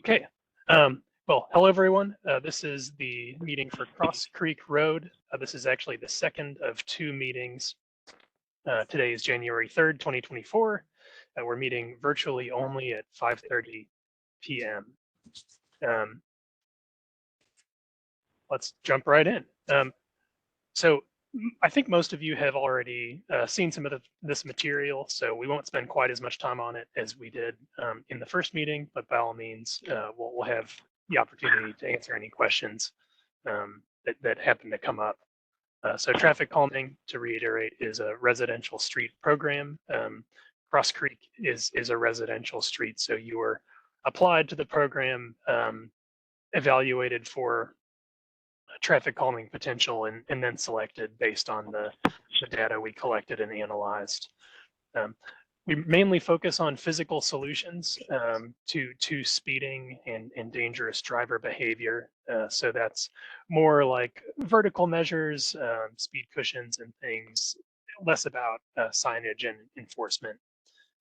Okay. Well, hello everyone. This is the meeting for Cross Creek Road. This is actually the second of two meetings. Today is January 3rd, 2024. We're meeting virtually only at 5:30 p.m. Let's jump right in. So I think most of you have already seen some of this material, so we won't spend quite as much time on it as we did in the first meeting, but by all means, we'll have the opportunity to answer any questions that happen to come up. So traffic calming, to reiterate, is a residential street program. Cross Creek is a residential street, so you are applied to the program, evaluated for traffic calming potential, and then selected based on the data we collected and analyzed. We mainly focus on physical solutions to speeding and dangerous driver behavior. So that's more like vertical measures, speed cushions and things, less about signage and enforcement.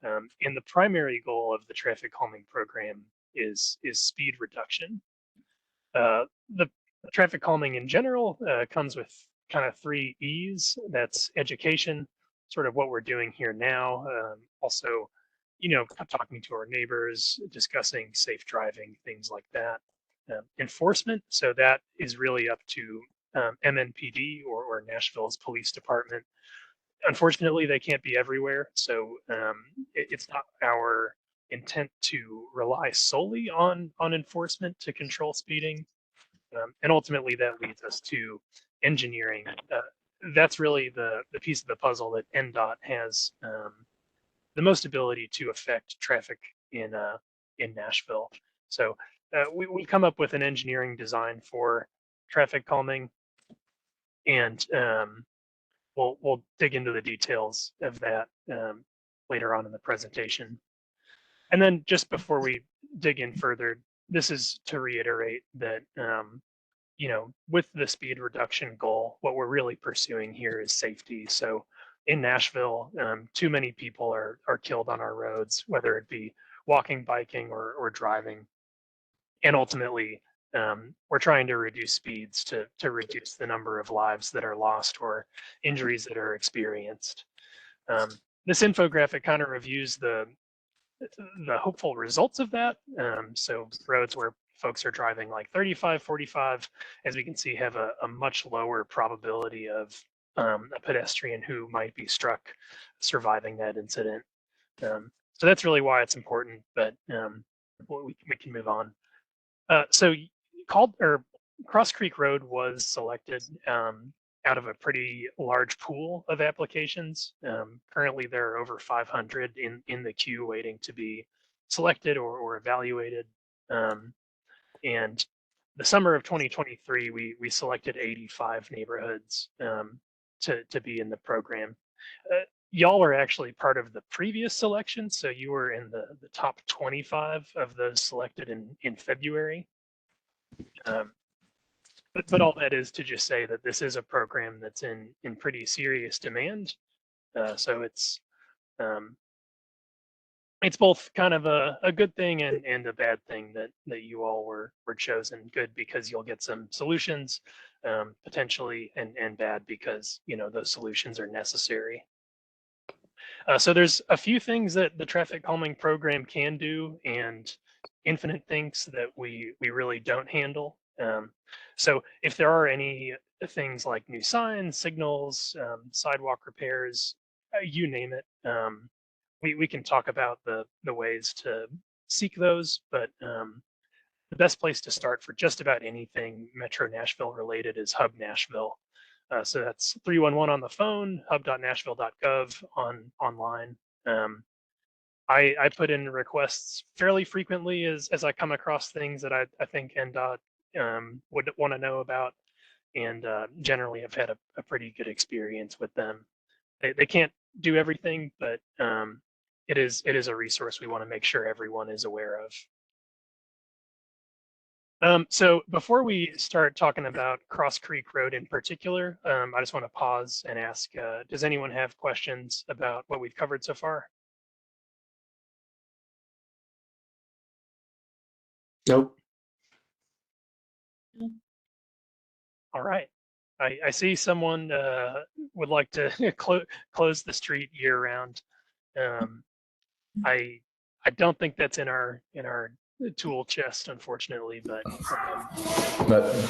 And the primary goal of the traffic calming program is speed reduction. The traffic calming in general comes with kind of 3 E's. That's education, sort of what we're doing here now. Also, talking to our neighbors, discussing safe driving, things like that. Enforcement, so that is really up to MNPD or Nashville's police department. Unfortunately, they can't be everywhere, so it's not our intent to rely solely on enforcement to control speeding. And ultimately, that leads us to engineering. That's really the piece of the puzzle that NDOT has the most ability to affect traffic in Nashville. So we come up with an engineering design for traffic calming, and we'll dig into the details of that later on in the presentation. And then just before we dig in further, this is to reiterate that with the speed reduction goal, what we're really pursuing here is safety. So in Nashville, too many people are killed on our roads, whether it be walking, biking, or driving. And ultimately, we're trying to reduce speeds to reduce the number of lives that are lost or injuries that are experienced. This infographic kind of reviews the hopeful results of that. So roads where folks are driving like 35, 45, as we can see, have a much lower probability of a pedestrian who might be struck surviving that incident. So that's really why it's important, but we can move on. So Cross Creek Road was selected out of a pretty large pool of applications. Currently, there are over 500 in the queue waiting to be selected or evaluated. And the summer of 2023, we selected 85 neighborhoods to be in the program. Y'all were actually part of the previous selection, so you were in the top 25 of those selected in February. But all that is to just say that this is a program that's in pretty serious demand. So it's both kind of a good thing and a bad thing that you all were chosen. Good because you'll get some solutions potentially, and bad because those solutions are necessary. So there's a few things that the traffic calming program can do, and infinite things that we really don't handle. So if there are any things like new signs, signals, sidewalk repairs, you name it, we can talk about the ways to seek those, but the best place to start for just about anything Metro Nashville related is Hub Nashville. So that's 311 on the phone, hub.nashville.gov online. I put in requests fairly frequently as I come across things that I think NDOT would want to know about, and generally have had a pretty good experience with them. They can't do everything, but it is a resource we want to make sure everyone is aware of. So before we start talking about Cross Creek Road in particular, I just want to pause and ask, does anyone have questions about what we've covered so far? Nope. All right. I see someone would like to close the street year round. I don't think that's in our tool chest, unfortunately, but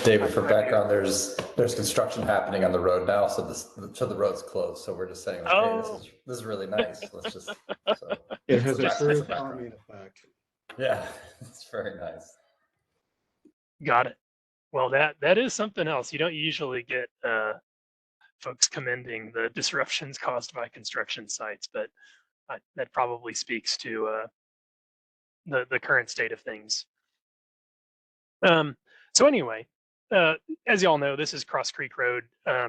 David, for background, there's construction happening on the road now, so the road's closed. So we're just saying, like, hey, this is really nice. Let's just. So it has a true calming effect. Yeah, it's very nice. Got it. Well, that is something else. You don't usually get folks commending the disruptions caused by construction sites, but that probably speaks to the current state of things. So anyway, as y'all know, this is Cross Creek Road.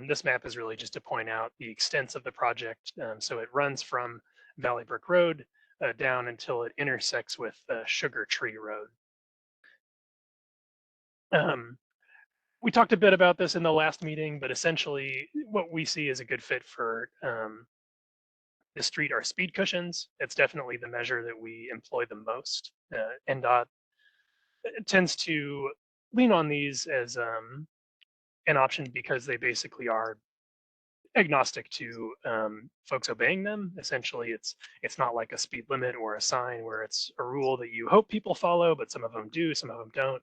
This map is really just to point out the extents of the project. So it runs from Valley Brook Road down until it intersects with Sugar Tree Road. We talked a bit about this in the last meeting, but essentially what we see as a good fit for the street are speed cushions. It's definitely the measure that we employ the most. NDOT tends to lean on these as an option because they basically are agnostic to folks obeying them. Essentially, it's not like a speed limit or a sign where it's a rule that you hope people follow, but some of them do, some of them don't.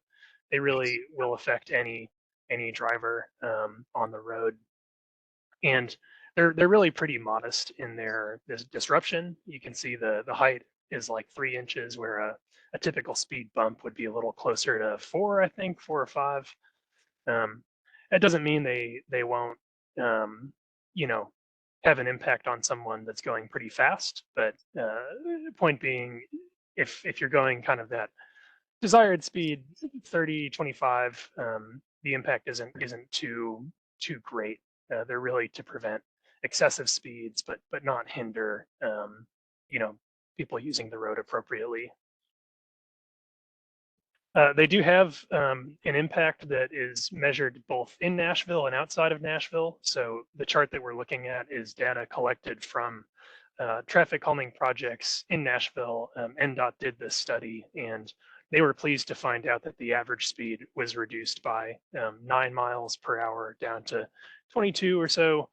They really will affect any driver on the road, and they're really pretty modest in their disruption. You can see the height is like 3 inches, where a typical speed bump would be a little closer to 4, I think, 4 or 5. That doesn't mean they won't, you know, have an impact on someone that's going pretty fast. But point being, if you're going kind of that desired speed, 30, 25, the impact isn't too great. They're really to prevent excessive speeds, but not hinder, you know, people using the road appropriately. They do have an impact that is measured both in Nashville and outside of Nashville. So the chart that we're looking at is data collected from traffic calming projects in Nashville. NDOT did this study, and they were pleased to find out that the average speed was reduced by 9 miles per hour down to 22 or so.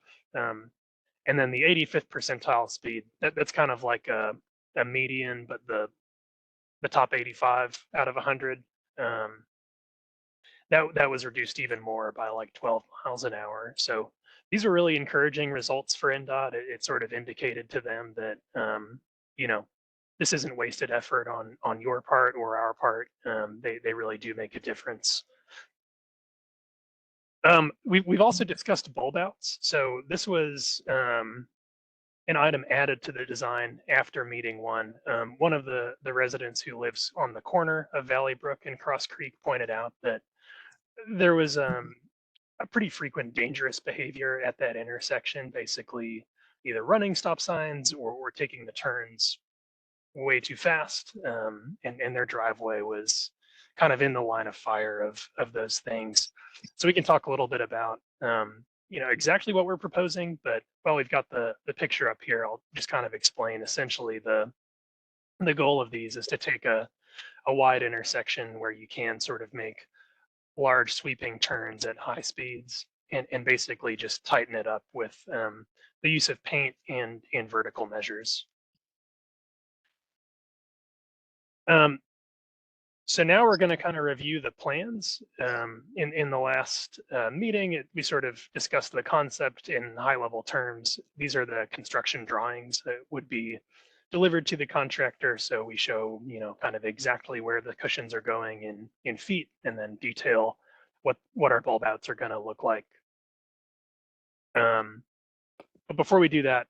And then the 85th percentile speed, that's kind of like a median, but the top 85 out of 100, that was reduced even more by like 12 miles an hour. So these are really encouraging results for NDOT. It sort of indicated to them that you know, this isn't wasted effort on your part or our part. They really do make a difference. We've also discussed bulb outs. So this was an item added to the design after meeting 1. One of the residents who lives on the corner of Valley Brook and Cross Creek pointed out that there was a pretty frequent dangerous behavior at that intersection, basically either running stop signs or taking the turns way too fast. And their driveway was kind of in the line of fire of those things. So we can talk a little bit about you know, exactly what we're proposing, but while we've got the picture up here, I'll just kind of explain essentially the goal of these is to take a wide intersection where you can sort of make large sweeping turns at high speeds and basically just tighten it up with the use of paint and vertical measures. So now we're going to kind of review the plans. In the last meeting, we sort of discussed the concept in high-level terms. These are the construction drawings that would be delivered to the contractor. So we show, you know, kind of exactly where the cushions are going in feet, and then detail what our bulb outs are going to look like. But before we do that,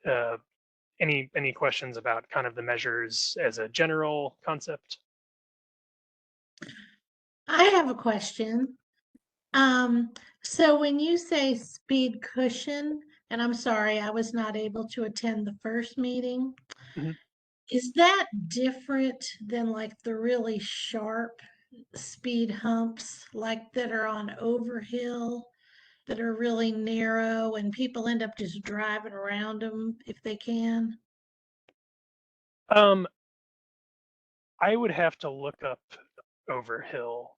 any questions about kind of the measures as a general concept? I have a question. So when you say speed cushion, and I'm sorry, I was not able to attend the first meeting. Mhm. Is that different than like the really sharp speed humps, like that are on Overhill, that are really narrow and people end up just driving around them if they can? I would have to look up over hill.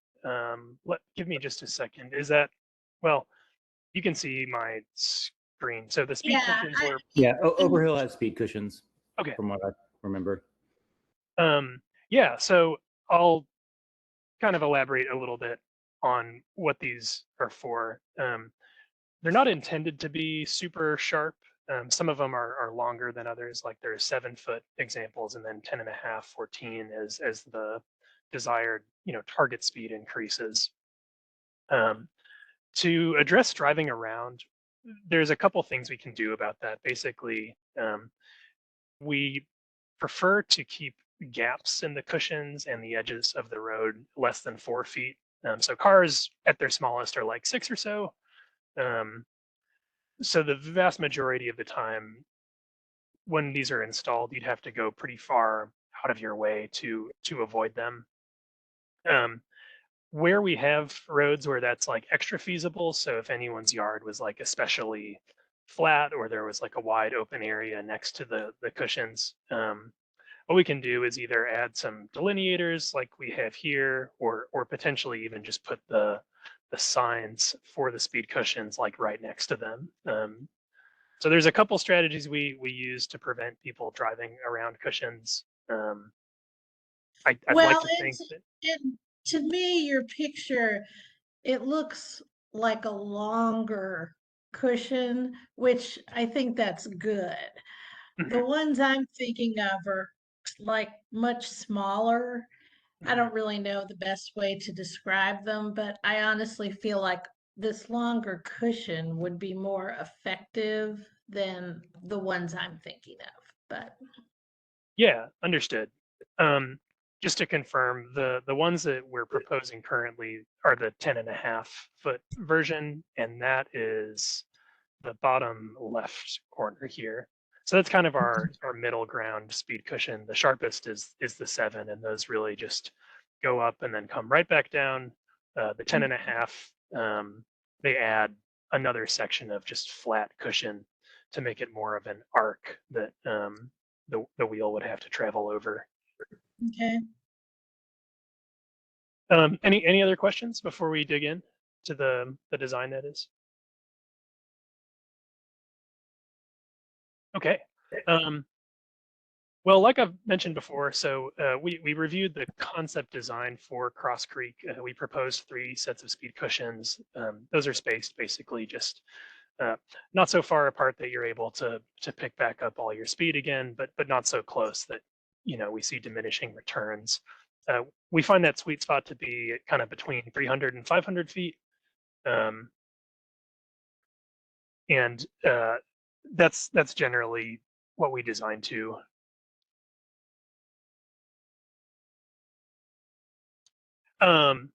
Give me just a second. Is that, well, you can see my screen. So the speed Yeah, cushions were, Yeah, Overhill has speed cushions, okay. from what I remember. Yeah, so I'll kind of elaborate a little bit on what these are for. They're not intended to be super sharp. Some of them are longer than others, like there's 7-foot examples, and then 10.5, 14 as the desired, target speed increases. To address driving around, there's a couple things we can do about that. Basically, we prefer to keep gaps in the cushions and the edges of the road less than 4 feet. So cars at their smallest are like 6 or so. So the vast majority of the time when these are installed, you'd have to go pretty far out of your way to avoid them. Where we have roads where that's like extra feasible, so if anyone's yard was like especially flat or there was like a wide open area next to the cushions, what we can do is either add some delineators like we have here, or potentially even just put the signs for the speed cushions like right next to them. So there's a couple strategies we use to prevent people driving around cushions. I'd like well, to think that, to me, your picture, it looks like a longer cushion, which I think that's good. The ones I'm thinking of are like much smaller. I don't really know the best way to describe them, but I honestly feel like this longer cushion would be more effective than the ones I'm thinking of. But yeah, understood. Just to confirm, the ones that we're proposing currently are the 10.5-foot version, and that is the bottom left corner here. So that's kind of our middle ground speed cushion. The sharpest is the 7, and those really just go up and then come right back down. The 10.5, they add another section of just flat cushion to make it more of an arc that the wheel would have to travel over. okay. Any other questions before we dig in to the design that is? Okay. Well, like I've mentioned before, so we reviewed the concept design for Cross Creek. We proposed 3 sets of speed cushions. Those are spaced basically just not so far apart that you're able to pick back up all your speed again, but not so close that we see diminishing returns. We find that sweet spot to be kind of between 300 and 500 feet, and that's generally what we design to. All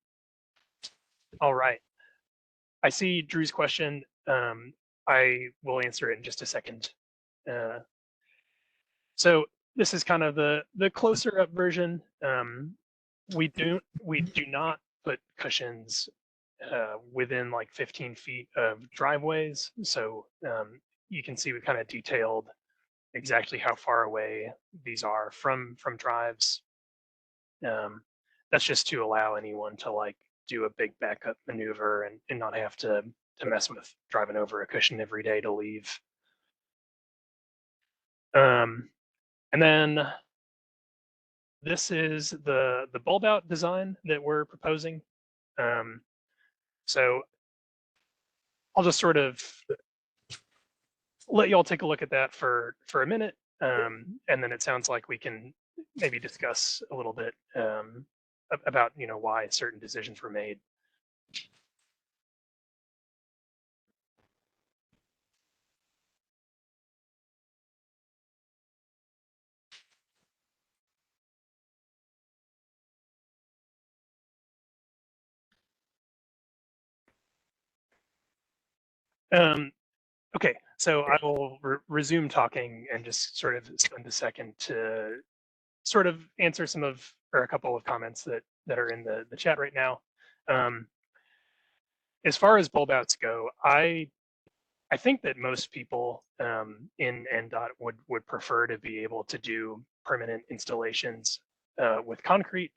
right. I see Drew's question. I will answer it in just a second. So this is kind of the closer up version. We do not put cushions within like 15 feet of driveways. So you can see we kind of detailed exactly how far away these are from drives. That's just to allow anyone to like do a big backup maneuver and not have to mess with driving over a cushion every day to leave. And then this is the bulb out design that we're proposing. So I'll just sort of let y'all take a look at that for a minute, and then it sounds like we can maybe discuss a little bit about why certain decisions were made. Okay, so I will resume talking and just sort of spend a second to sort of answer a couple of comments that are in the chat right now. As far as bulb outs go, I think that most people in NDOT would prefer to be able to do permanent installations with concrete.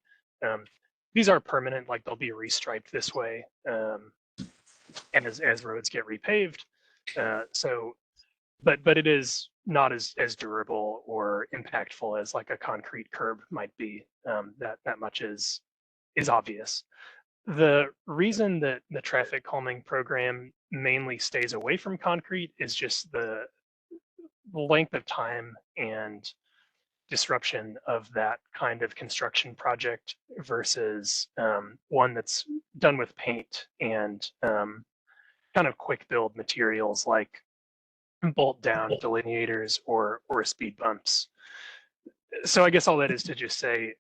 these are permanent, like they'll be restriped this way, and as roads get repaved. But it is not as durable or impactful as like a concrete curb might be. That much is obvious. The reason that the traffic calming program mainly stays away from concrete is just the length of time and disruption of that kind of construction project versus one that's done with paint and kind of quick build materials like bolt down delineators or speed bumps. So I guess all that is to just say,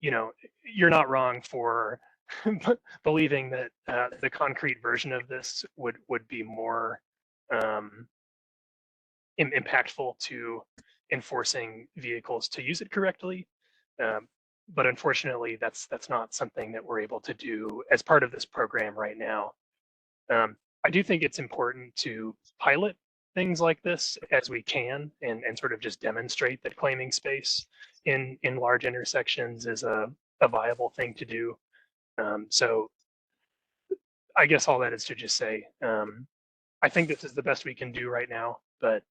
you're not wrong for believing that the concrete version of this would be more impactful to enforcing vehicles to use it correctly. But unfortunately, that's not something that we're able to do as part of this program right now. I do think it's important to pilot things like this as we can and sort of just demonstrate that claiming space in large intersections is a viable thing to do. So I guess all that is to just say, I think this is the best we can do right now, but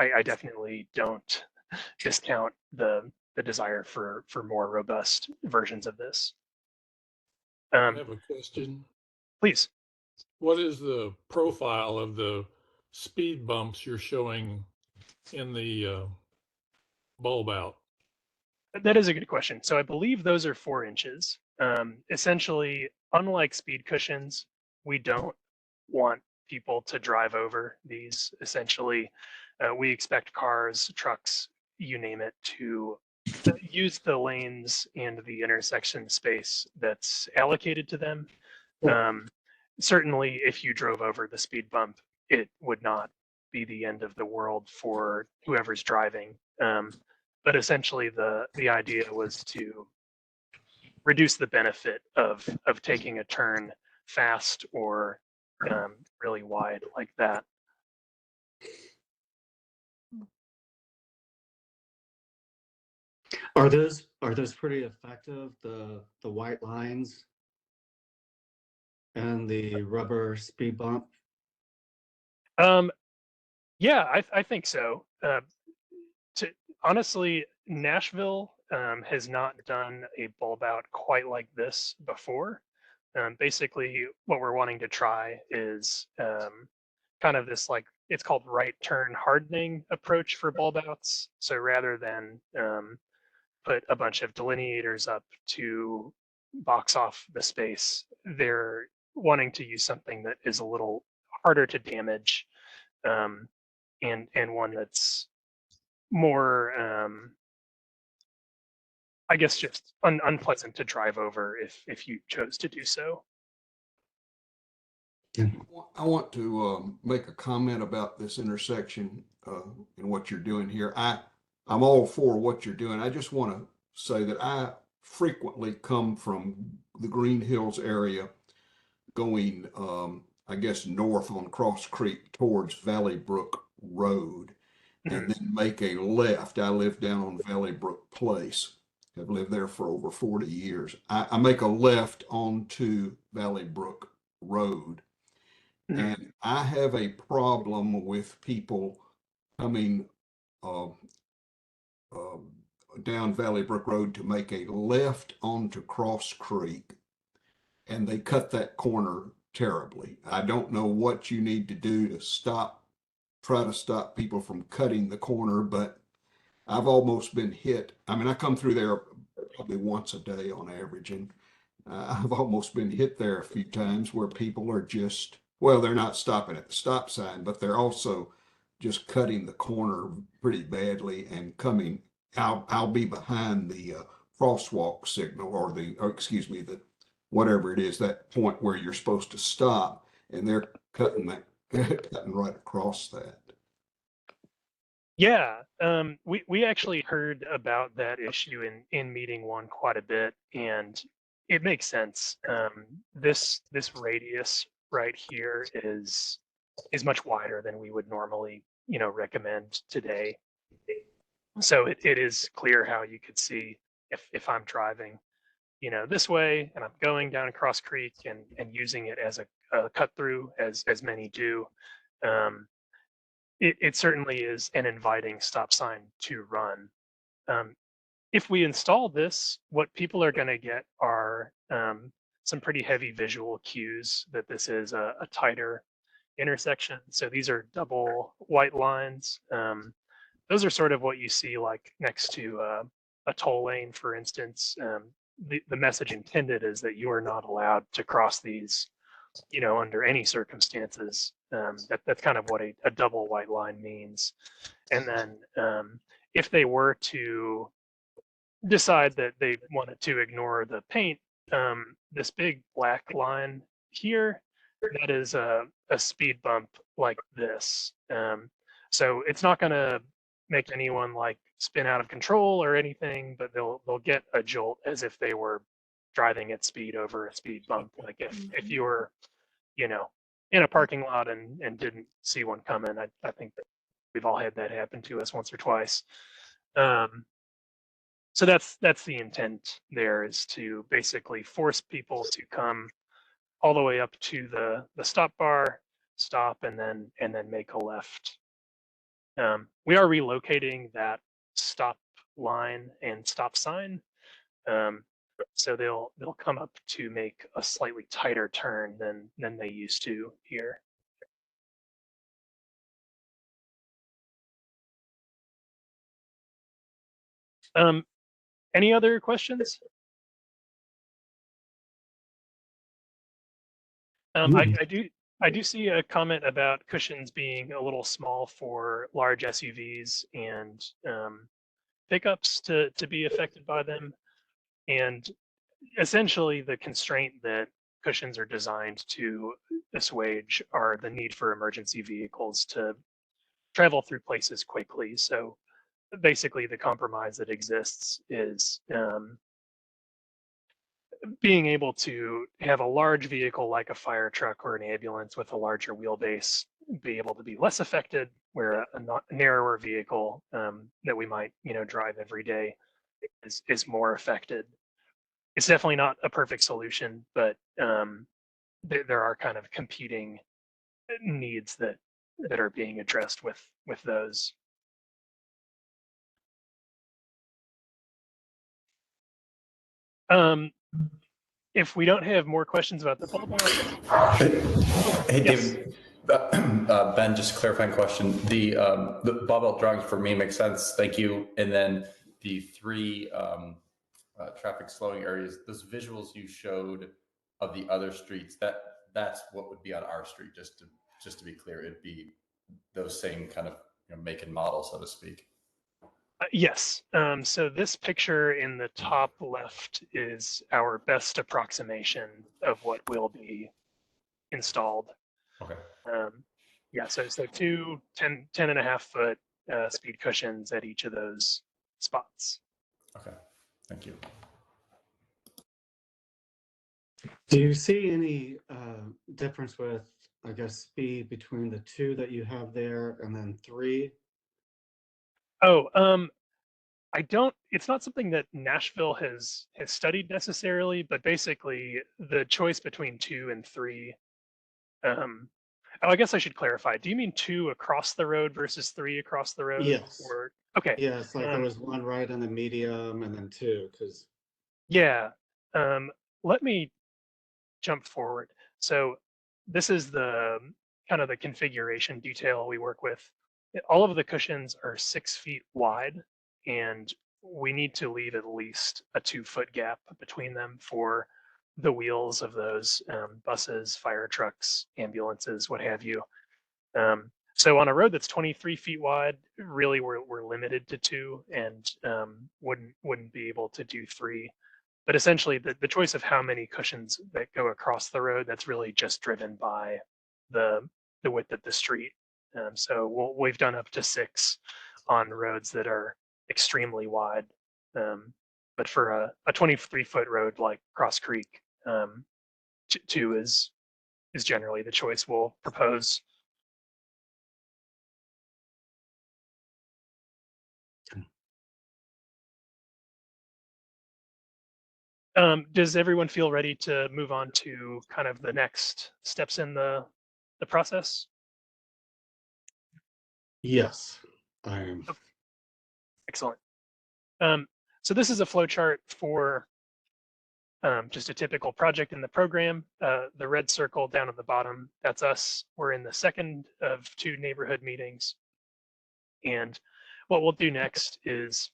I definitely don't discount the desire for more robust versions of this. I have a question. Please. What is the profile of the speed bumps you're showing in the bulb out? That is a good question. So I believe those are 4 inches. Essentially, unlike speed cushions, we don't want people to drive over these. Essentially, we expect cars, trucks, you name it, to use the lanes and the intersection space that's allocated to them. Certainly, if you drove over the speed bump, it would not be the end of the world for whoever's driving. But essentially, the idea was to reduce the benefit of taking a turn fast or really wide like that. Are those pretty effective? The white lines and the rubber speed bump? Yeah, I think so. Honestly, Nashville has not done a bulb out quite like this before. Basically, what we're wanting to try is kind of this, like, it's called right turn hardening approach for bulb outs. So rather than put a bunch of delineators up to box off the space, they're wanting to use something that is a little harder to damage, and one that's more, I guess, just unpleasant to drive over if you chose to do so. I want to make a comment about this intersection and what you're doing here. I'm all for what you're doing. I just want to say that I frequently come from the Green Hills area going, I guess, north on Cross Creek towards Valley Brook Road and then make a left. I live down on Valley Brook Place. I've lived there for over 40 years. I make a left onto Valley Brook Road. And I have a problem with people coming down Valley Brook Road to make a left onto Cross Creek, and they cut that corner terribly. I don't know what you need to do to try to stop people from cutting the corner, but I've almost been hit. I mean, I come through there probably once a day on average, and I've almost been hit there a few times where people are just, well, they're not stopping at the stop sign, but they're also just cutting the corner pretty badly and coming. I'll be behind the crosswalk signal or excuse me, the whatever it is, that point where you're supposed to stop, and they're cutting right across that. Yeah, we actually heard about that issue in meeting 1 quite a bit, and it makes sense. This radius right here is much wider than we would normally, recommend today. So it is clear how you could see if I'm driving, this way, and I'm going down Cross Creek and using it as a cut through, as many do. It certainly is an inviting stop sign to run. If we install this, what people are going to get are some pretty heavy visual cues that this is a tighter intersection. So these are double white lines. Those are sort of what you see like next to a toll lane, for instance. The message intended is that you are not allowed to cross these, under any circumstances. That's kind of what a double white line means. And then if they were to decide that they wanted to ignore the paint, this big black line here, that is a speed bump like this. So it's not going to make anyone like spin out of control or anything, but they'll get a jolt as if they were driving at speed over a speed bump. Like if you were, in a parking lot and didn't see one coming, I think that we've all had that happen to us once or twice. So that's the intent there, is to basically force people to come all the way up to the stop bar, stop, and then make a left. We are relocating that stop line and stop sign, so they'll come up to make a slightly tighter turn than they used to here. Any other questions? I do see a comment about cushions being a little small for large SUVs and pickups to be affected by them. And essentially, the constraint that cushions are designed to assuage are the need for emergency vehicles to travel through places quickly. So basically, the compromise that exists is being able to have a large vehicle like a fire truck or an ambulance with a larger wheelbase be able to be less affected, where a narrower vehicle that we might drive every day is more affected. It's definitely not a perfect solution, but there are kind of competing needs that are being addressed with those. If we don't have more questions about the bulb bar. Hey, Yes. David, Ben, just a clarifying question. The barbell drawings for me make sense. Thank you. And then the three traffic slowing areas, those visuals you showed of the other streets, that's what would be on our street. Just to be clear, it'd be those same kind of make and model, so to speak. Yes. So this picture in the top left is our best approximation of what will be installed. Okay. Yeah, so two 10.5 foot speed cushions at each of those spots. Okay, thank you. Do you see any difference with, I guess, speed between the two that you have there and then 3? Oh, I don't. It's not something that Nashville has studied necessarily, but basically the choice between 2 and 3. I guess I should clarify. Do you mean 2 across the road versus 3 across the road? Yes. Or okay. Yeah, it's like there was one right in the medium and then 2, because Yeah. Let me jump forward. So this is the kind of the configuration detail we work with. All of the cushions are 6 feet wide, and we need to leave at least a 2-foot gap between them for the wheels of those buses, fire trucks, ambulances, what have you. So on a road that's 23 feet wide, really we're limited to 2 and wouldn't be able to do 3. But essentially, the choice of how many cushions that go across the road, that's really just driven by the width of the street. So we've done up to 6 on roads that are extremely wide. But for a 23-foot road like Cross Creek, 2 is generally the choice we'll propose. Does everyone feel ready to move on to kind of the next steps in the process? Yes, I am. Excellent. So this is a flow chart for just a typical project in the program. The red circle down at the bottom, that's us. We're in the second of 2 neighborhood meetings. And what we'll do next is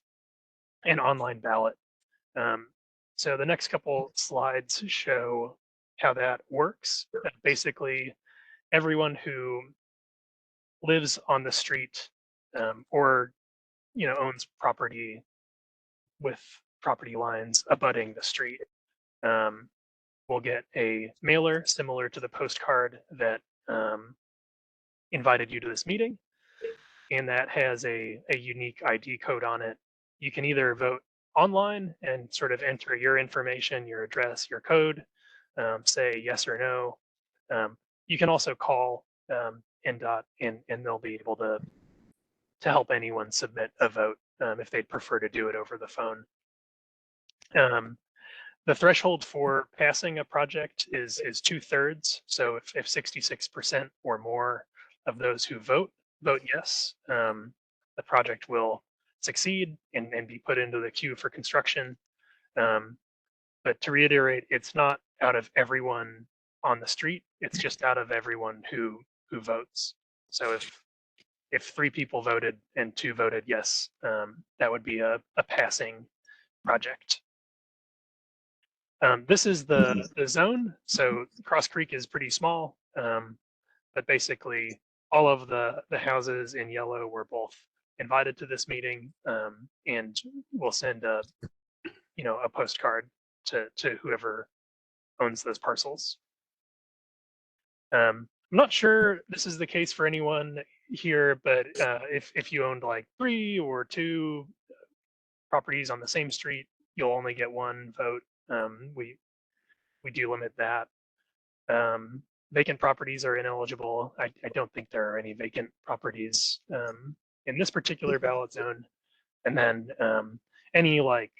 an online ballot. So the next couple slides show how that works. Basically, everyone who lives on the street or owns property with property lines abutting the street will get a mailer similar to the postcard that invited you to this meeting, and that has a unique ID code on it. You can either vote online and sort of enter your information, your address, your code, say yes or no. You can also call NDOT and they'll be able to help anyone submit a vote if they'd prefer to do it over the phone. The threshold for passing a project is 2/3. So if 66% or more of those who vote yes, the project will succeed and be put into the queue for construction. But to reiterate, it's not out of everyone on the street. It's just out of everyone who votes. So if 3 people voted and 2 voted yes, that would be a passing project. This is the zone. So Cross Creek is pretty small, but basically all of the houses in yellow were both invited to this meeting, and we'll send a postcard to whoever owns those parcels. I'm not sure this is the case for anyone here, but if you owned like 3 or 2 properties on the same street, you'll only get 1 vote. We do limit that. Vacant properties are ineligible. I don't think there are any vacant properties in this particular ballot zone. And then any like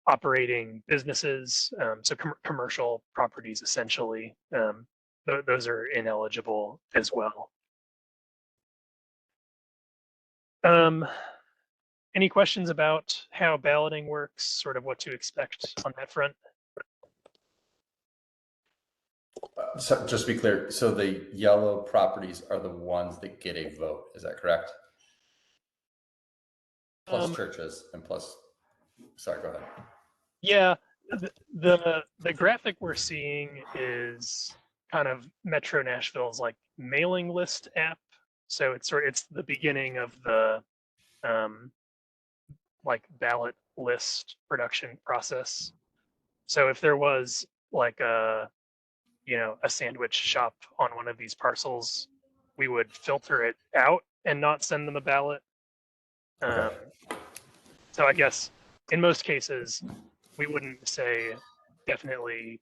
operating businesses, so commercial properties essentially, those are ineligible as well. Any questions about how balloting works, sort of what to expect on that front? So just to be clear, so the yellow properties are the ones that get a vote. Is that correct? Plus churches and plus, sorry, go ahead. Yeah, the graphic we're seeing is kind of Metro Nashville's like mailing list app. So it's the beginning of the like ballot list production process. So if there was like a sandwich shop on one of these parcels, we would filter it out and not send them a ballot. Okay. So I guess in most cases, we wouldn't say definitely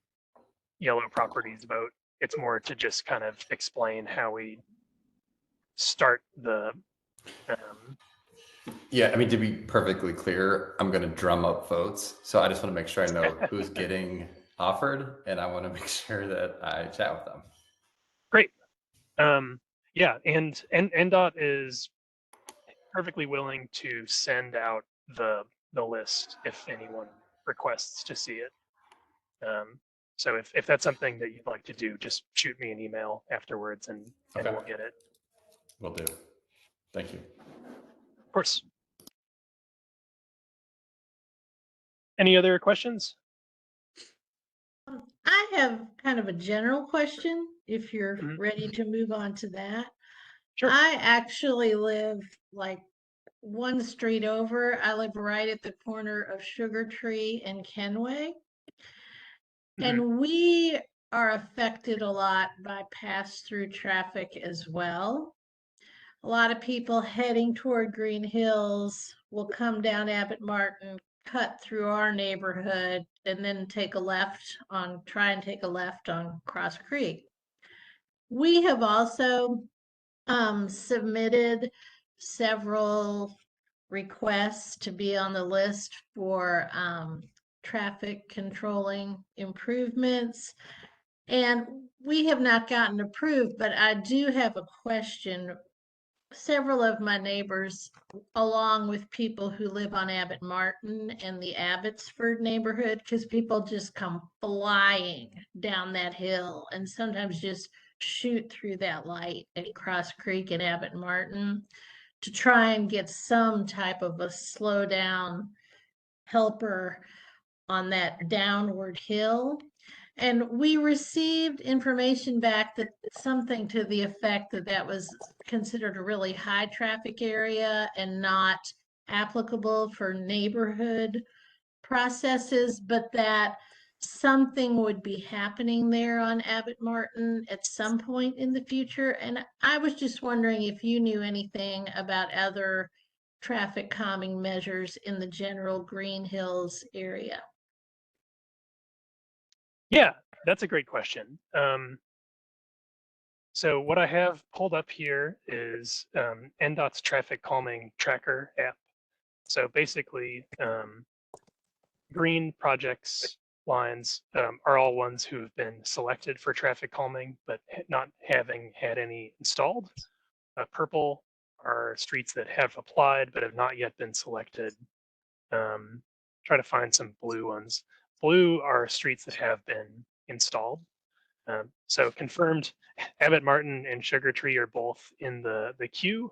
yellow properties vote. It's more to just kind of explain how we start the. Yeah, I mean, to be perfectly clear, I'm going to drum up votes. So I just want to make sure I know who's getting offered, and I want to make sure that I chat with them. Great. Yeah, and NDOT is perfectly willing to send out the list if anyone requests to see it. So if that's something that you'd like to do, just shoot me an email afterwards and Okay. we'll get it. Will do. Thank you. Of course. Any other questions? I have kind of a general question, if you're Mhm. ready to move on to that. Sure. I actually live like 1 street over. I live right at the corner of Sugar Tree and Kenway. And we are affected a lot by pass-through traffic as well. A lot of people heading toward Green Hills will come down Abbott Martin, cut through our neighborhood, and then try and take a left on Cross Creek. We have also submitted several requests to be on the list for traffic controlling improvements. And we have not gotten approved, but I do have a question. Several of my neighbors, along with people who live on Abbott Martin and the Abbotsford neighborhood, because people just come flying down that hill and sometimes just shoot through that light at Cross Creek and Abbott Martin to try and get some type of a slow down helper on that downward hill. And we received information back that something to the effect that that was considered a really high traffic area and not applicable for neighborhood processes, but that something would be happening there on Abbott Martin at some point in the future. And I was just wondering if you knew anything about other traffic calming measures in the general Green Hills area. Yeah, that's a great question. So what I have pulled up here is NDOT's traffic calming tracker app. So basically, green projects lines are all ones who have been selected for traffic calming, but not having had any installed. Purple are streets that have applied but have not yet been selected. Try to find some blue ones. Blue are streets that have been installed. So confirmed, Abbott Martin and Sugar Tree are both in the queue.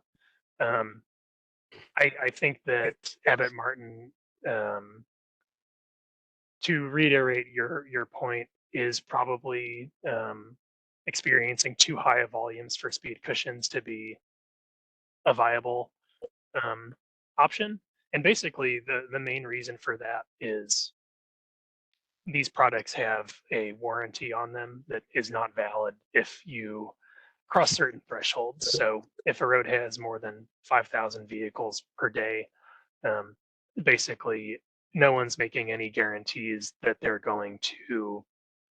I think that Abbott Martin, to reiterate your point, is probably experiencing too high of volumes for speed cushions to be a viable option. And basically, the main reason for that is these products have a warranty on them that is not valid if you cross certain thresholds. So if a road has more than 5,000 vehicles per day, basically no one's making any guarantees that they're going to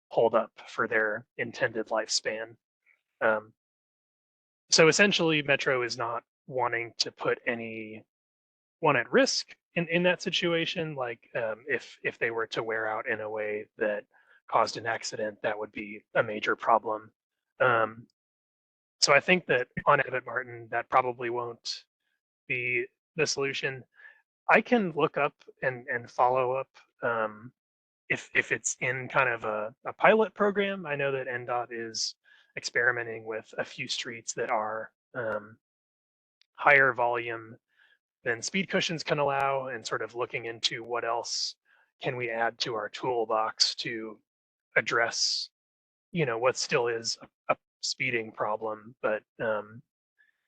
hold up for their intended lifespan. So essentially, Metro is not wanting to put anyone at risk in that situation. Like if they were to wear out in a way that caused an accident, that would be a major problem. So I think that on Abbott Martin, that probably won't be the solution. I can look up and follow up if it's in kind of a pilot program. I know that NDOT is experimenting with a few streets that are higher volume than speed cushions can allow, and sort of looking into what else can we add to our toolbox to address, what still is a speeding problem, but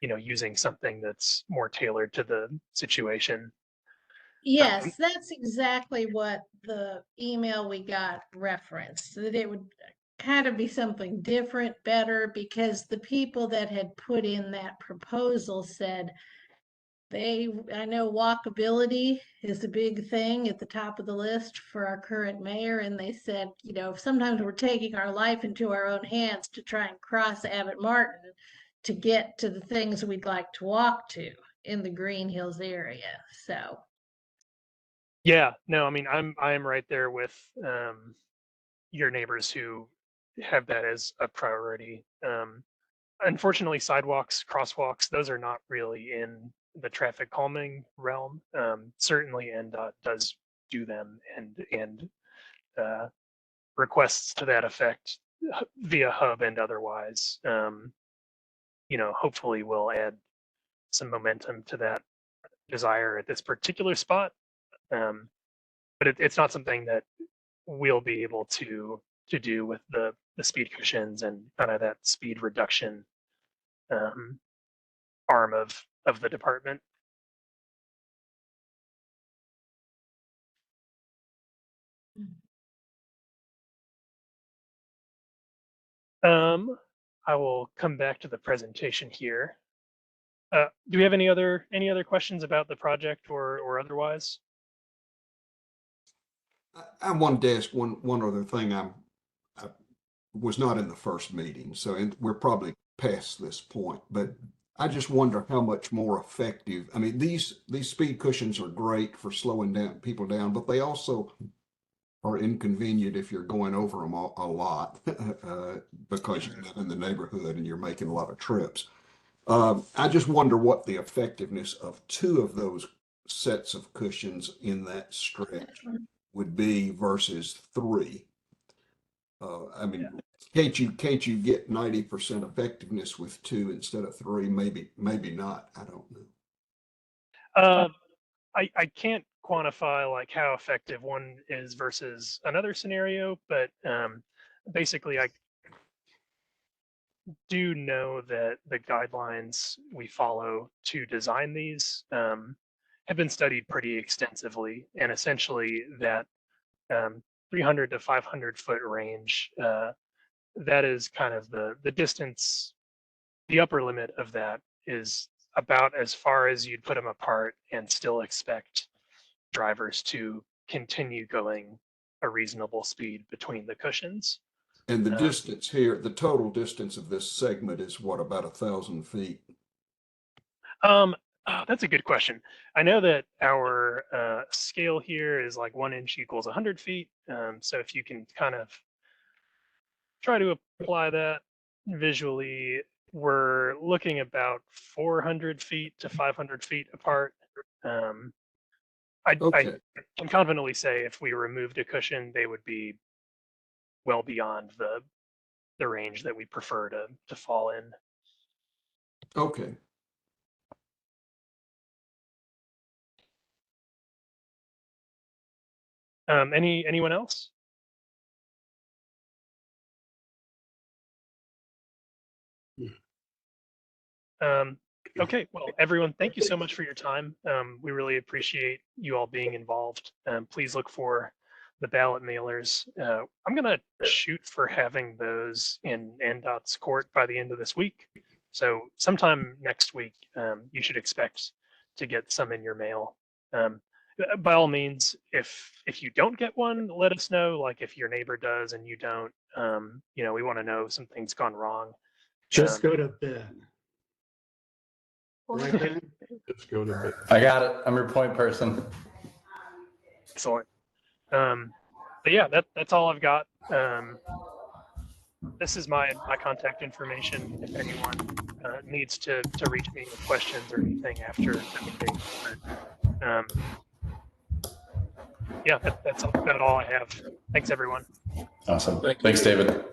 using something that's more tailored to the situation. Yes, that's exactly what the email we got referenced, that it would kind of be something different, better, because the people that had put in that proposal said I know walkability is a big thing at the top of the list for our current mayor. And they said, sometimes we're taking our life into our own hands to try and cross Abbott Martin to get to the things we'd like to walk to in the Green Hills area. So. Yeah, no, I mean, I'm right there with your neighbors who have that as a priority. Unfortunately, sidewalks, crosswalks, those are not really in the traffic calming realm. Certainly, NDOT does do them, and requests to that effect via hub and otherwise. Hopefully, will add some momentum to that desire at this particular spot. But it's not something that we'll be able to do with the speed cushions and kind of that speed reduction arm of the department. I will come back to the presentation here. Do we have any other questions about the project or otherwise? I wanted to ask one other thing. I was not in the first meeting, so we're probably past this point, but I just wonder how much more effective. I mean, these speed cushions are great for slowing down people down, but they also are inconvenient if you're going over them a lot because you live in the neighborhood and you're making a lot of trips. I just wonder what the effectiveness of 2 of those sets of cushions in that stretch would be versus 3. I mean, can't you get 90% effectiveness with 2 instead of 3? Maybe not. I don't know. I can't quantify like how effective one is versus another scenario, but basically I do know that the guidelines we follow to design these have been studied pretty extensively, and essentially that 300 to 500 foot range, that is kind of the distance, the upper limit of that is about as far as you'd put them apart and still expect drivers to continue going a reasonable speed between the cushions. And the distance here, the total distance of this segment is what, about 1,000 feet? Oh, that's a good question. I know that our scale here is like 1 inch equals 100 feet. So if you can kind of try to apply that visually, we're looking about 400 feet to 500 feet apart. I can confidently say if we removed a cushion, they would be well beyond the range that we prefer to fall in. Okay. Anyone else? Okay, well, everyone, thank you so much for your time. We really appreciate you all being involved. Please look for the ballot mailers. I'm going to shoot for having those in NDOT's court by the end of this week. So sometime next week, you should expect to get some in your mail. By all means, if you don't get one, let us know. Like if your neighbor does and you don't, we want to know something's gone wrong. Just go to Ben. Right, Ben? Just go to bed. I got it. I'm your point person. Excellent. But yeah, that's all I've got. This is my contact information if anyone needs to reach me with questions or anything after the meeting. But, yeah, that's about all I have. Thanks, everyone. Awesome. Thank you. Thanks, David.